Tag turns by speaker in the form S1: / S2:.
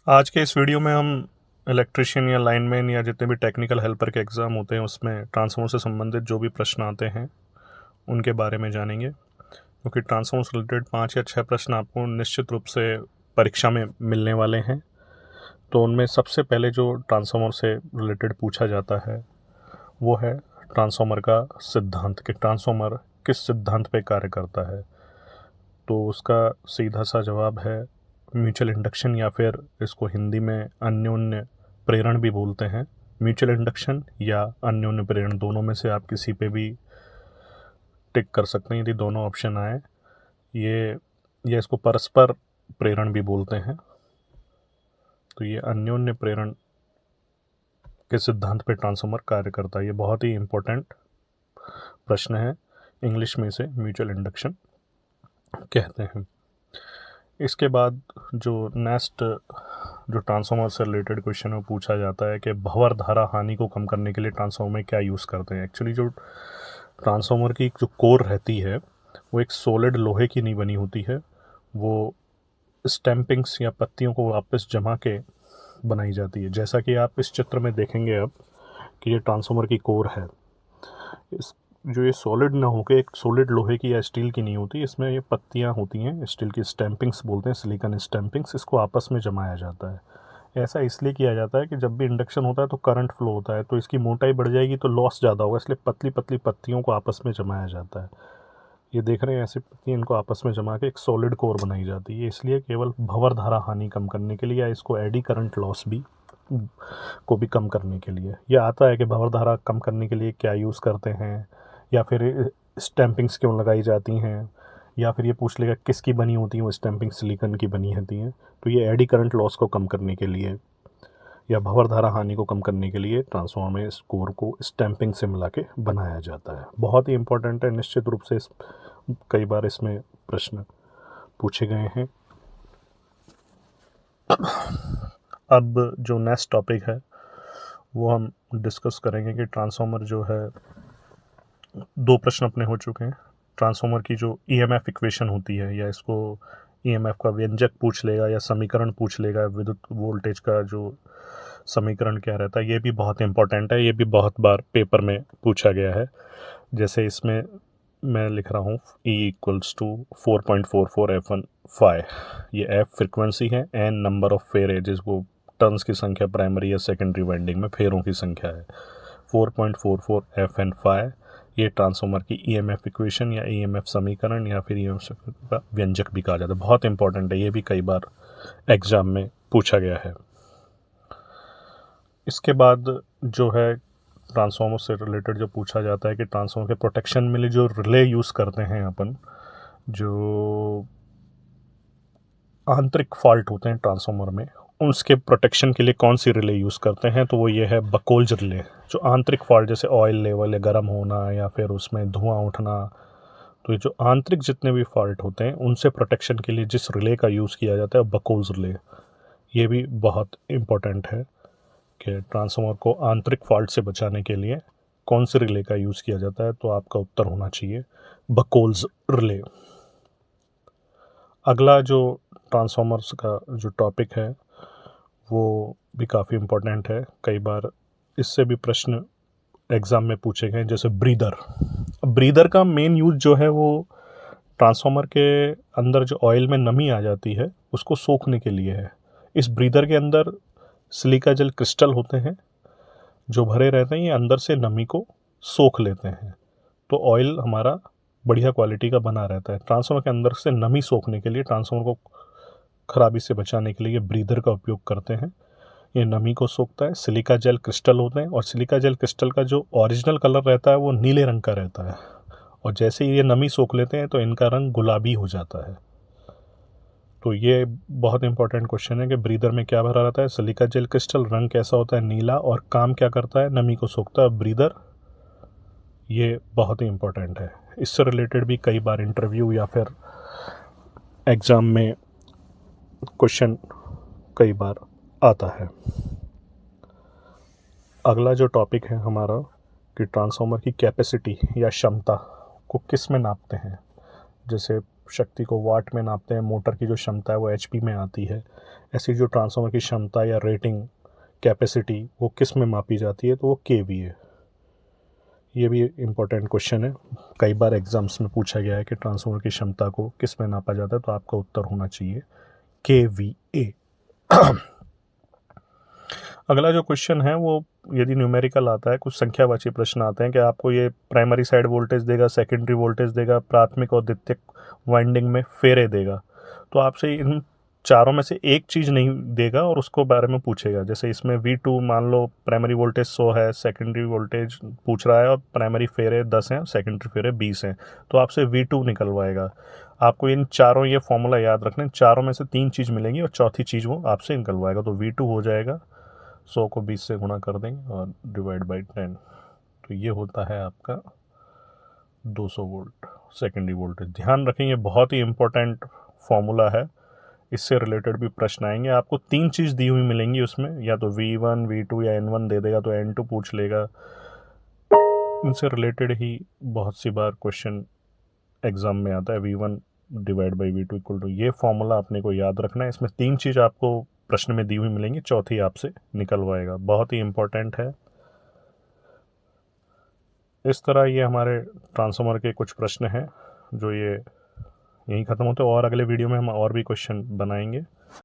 S1: आज के इस वीडियो में हम इलेक्ट्रिशियन या लाइनमैन या जितने भी टेक्निकल हेल्पर के एग्ज़ाम होते हैं उसमें ट्रांसफार्मर से संबंधित जो भी प्रश्न आते हैं उनके बारे में जानेंगे, क्योंकि ट्रांसफार्मर से रिलेटेड 5 या 6 प्रश्न आपको निश्चित रूप से परीक्षा में मिलने वाले हैं। तो उनमें सबसे पहले जो ट्रांसफार्मर से रिलेटेड पूछा जाता है वो है ट्रांसफार्मर का सिद्धांत, कि ट्रांसफार्मर किस सिद्धांत पे कार्य करता है। तो उसका सीधा सा जवाब है म्यूचुअल इंडक्शन, या फिर इसको हिंदी में अन्योन्य प्रेरण भी बोलते हैं। म्यूचुअल इंडक्शन या अन्योन्य प्रेरण, दोनों में से आप किसी पे भी टिक कर सकते हैं यदि दोनों ऑप्शन आए। ये इसको परस्पर प्रेरण भी बोलते हैं। तो ये अन्योन्य प्रेरण के सिद्धांत पे ट्रांसफार्मर कार्य करता है। ये बहुत ही इम्पोर्टेंट प्रश्न है, इंग्लिश में इसे म्यूचुअल इंडक्शन कहते हैं। इसके बाद जो नेक्स्ट जो ट्रांसफार्मर से रिलेटेड क्वेश्चन है पूछा जाता है कि भंवर धारा हानि को कम करने के लिए ट्रांसफार्मर में क्या यूज़ करते हैं। एक्चुअली जो ट्रांसफार्मर की जो कोर रहती है वो एक सॉलिड लोहे की नहीं बनी होती है, वो स्टैंपिंग्स या पत्तियों को वापस जमा के बनाई जाती है। जैसा कि आप इस चित्र में देखेंगे अब कि ये ट्रांसफार्मर की कोर है। इस जो ये सॉलिड ना होके एक सॉलिड लोहे की या स्टील की नहीं होती, इसमें ये पत्तियां होती हैं, स्टील की स्टैंपिंग्स बोलते हैं, सिलिकॉन स्टैंपिंग्स। इसको आपस में जमाया जाता है। ऐसा इसलिए किया जाता है कि जब भी इंडक्शन होता है तो करंट फ्लो होता है, तो इसकी मोटाई बढ़ जाएगी तो लॉस ज़्यादा होगा, इसलिए पतली पतली पत्तियों को आपस में जमाया जाता है। ये देख रहे हैं ऐसी पत्तियाँ, इनको आपस में जमा के एक सॉलिड कोर बनाई जाती है। इसलिए केवल भंवर धारा हानि कम करने के लिए या इसको एडी करंट लॉस भी को भी कम करने के लिए। यह आता है कि भंवर धारा कम करने के लिए क्या यूज़ करते हैं, या फिर स्टैंपिंग्स क्यों लगाई जाती हैं, या फिर ये पूछ लेगा किसकी बनी होती हैं वो स्टैंपिंग, सिलिकॉन की बनी होती हैं। तो ये एडी करंट लॉस को कम करने के लिए या भंवर धारा हानि को कम करने के लिए ट्रांसफार्मर में इस कोर को स्टैंपिंग से मिला के बनाया जाता है। बहुत ही इंपॉर्टेंट है, निश्चित रूप से कई बार इसमें प्रश्न पूछे गए हैं। अब जो नेक्स्ट टॉपिक है वो हम डिस्कस करेंगे कि ट्रांसफार्मर जो है, दो प्रश्न अपने हो चुके हैं। ट्रांसफार्मर की जो ईएमएफ इक्वेशन होती है, या इसको ईएमएफ का व्यंजक पूछ लेगा या समीकरण पूछ लेगा, विद्युत वोल्टेज का जो समीकरण क्या रहता है, ये भी बहुत इंपॉर्टेंट है। ये भी बहुत बार पेपर में पूछा गया है। जैसे इसमें मैं लिख रहा हूँ E = 4.44 F1 ये F फ्रिक्वेंसी है, N नंबर ऑफ फेरे, जिसको टर्न्स की संख्या प्राइमरी या सेकेंडरी वाइंडिंग में फेरों की संख्या है। 4.44 F ये ट्रांसफार्मर की ईएमएफ इक्वेशन या ईएमएफ समीकरण या फिर ईएमएफ का व्यंजक भी कहा जाता है। बहुत इंपॉर्टेंट है, ये भी कई बार एग्जाम में पूछा गया है। इसके बाद जो है ट्रांसफार्मर से रिलेटेड जो पूछा जाता है कि ट्रांसफार्मर के प्रोटेक्शन में लिए जो रिले यूज़ करते हैं अपन, जो आंतरिक फॉल्ट होते हैं ट्रांसफार्मर में, उसके प्रोटेक्शन के लिए कौन सी रिले यूज़ करते हैं, तो वो ये है बकोल्ज रिले। जो आंतरिक फॉल्ट जैसे ऑयल लेवल या गर्म होना या फिर उसमें धुआं उठना, तो ये जो आंतरिक जितने भी फॉल्ट होते हैं उनसे प्रोटेक्शन के लिए जिस रिले का यूज़ किया जाता है बकोल्ज रिले। ये भी बहुत इम्पोर्टेंट है कि ट्रांसफार्मर को आंतरिक फॉल्ट से बचाने के लिए कौन से रिले का यूज़ किया जाता है, तो आपका उत्तर होना चाहिए बकोल्ज रिले। अगला जो ट्रांसफार्मर्स का जो टॉपिक है वो भी काफ़ी इम्पोर्टेंट है, कई बार इससे भी प्रश्न एग्ज़ाम में पूछे गए। जैसे ब्रीदर का मेन यूज़ जो है वो ट्रांसफार्मर के अंदर जो ऑयल में नमी आ जाती है उसको सोखने के लिए है। इस ब्रीदर के अंदर सिलिका जेल क्रिस्टल होते हैं जो भरे रहते हैं, ये अंदर से नमी को सोख लेते हैं, तो ऑयल हमारा बढ़िया क्वालिटी का बना रहता है। ट्रांसफार्मर के अंदर से नमी सोखने के लिए, ट्रांसफार्मर को खराबी से बचाने के लिए ये ब्रीदर का उपयोग करते हैं। ये नमी को सोखता है। सिलिका जेल क्रिस्टल होते हैं और सिलिका जेल क्रिस्टल का जो ओरिजिनल कलर रहता है वो नीले रंग का रहता है, और जैसे ही ये नमी सोख लेते हैं तो इनका रंग गुलाबी हो जाता है। तो ये बहुत इंपॉर्टेंट क्वेश्चन है कि ब्रीदर में क्या भरा रहता है, सिलिका जेल क्रिस्टल, रंग कैसा होता है, नीला, और काम क्या करता है, नमी को सोखता है ब्रीदर। ये बहुत ही इंपॉर्टेंट है। इससे रिलेटेड भी कई बार इंटरव्यू या फिर एग्ज़ाम में क्वेश्चन कई बार आता है। अगला जो टॉपिक है हमारा कि ट्रांसफार्मर की कैपेसिटी या क्षमता को किस में नापते हैं। जैसे शक्ति को वाट में नापते हैं, मोटर की जो क्षमता है वो HP में आती है। ऐसी जो ट्रांसफार्मर की क्षमता या रेटिंग कैपेसिटी वो किस में मापी जाती है, तो वो KVA। ये भी इम्पोर्टेंट क्वेश्चन है, कई बार एग्जाम्स में पूछा गया है कि ट्रांसफार्मर की क्षमता को किस में नापा जाता है, तो आपका उत्तर होना चाहिए KVA। अगला जो क्वेश्चन है वो यदि न्यूमेरिकल आता है, कुछ संख्यावाची प्रश्न आते हैं कि आपको ये प्राइमरी साइड वोल्टेज देगा, सेकेंडरी वोल्टेज देगा, प्राथमिक और द्वितीयक वाइंडिंग में फेरे देगा, तो आपसे इन चारों में से एक चीज़ नहीं देगा और उसको बारे में पूछेगा। जैसे इसमें V2 मान लो प्राइमरी वोल्टेज 100 है, सेकेंडरी वोल्टेज पूछ रहा है और प्राइमरी फेरे 10 हैं, सेकेंडरी फेरे 20 हैं, तो आपसे V2 निकलवाएगा। आपको इन चारों ये फॉर्मूला याद रखना, चारों में से 3 चीज़ मिलेंगी और चौथी चीज़ वो आपसे निकलवाएगा। तो V2 हो जाएगा 100 को 20 से गुणा कर देंगे और डिवाइड बाई 10, तो ये होता है आपका 200 वोल्ट सेकेंडरी वोल्टेज। ध्यान रखें, ये बहुत ही इम्पोर्टेंट फॉर्मूला है, इससे रिलेटेड भी प्रश्न आएंगे। आपको 3 चीज़ दी हुई मिलेंगी उसमें, या तो V1 V2 या N1 दे देगा तो N2 पूछ लेगा। इनसे रिलेटेड ही बहुत सी बार क्वेश्चन एग्ज़ाम में आता है। V1 divide by V2 equal to, ये फॉर्मूला अपने को याद रखना है। इसमें 3 चीज़ आपको प्रश्न में दी हुई मिलेंगी, चौथी आपसे निकलवाएगा, बहुत ही इम्पोर्टेंट है। इस तरह ये हमारे ट्रांसफार्मर के कुछ प्रश्न हैं जो ये यहीं ख़त्म होते हैं, और अगले वीडियो में हम और भी क्वेश्चन बनाएंगे।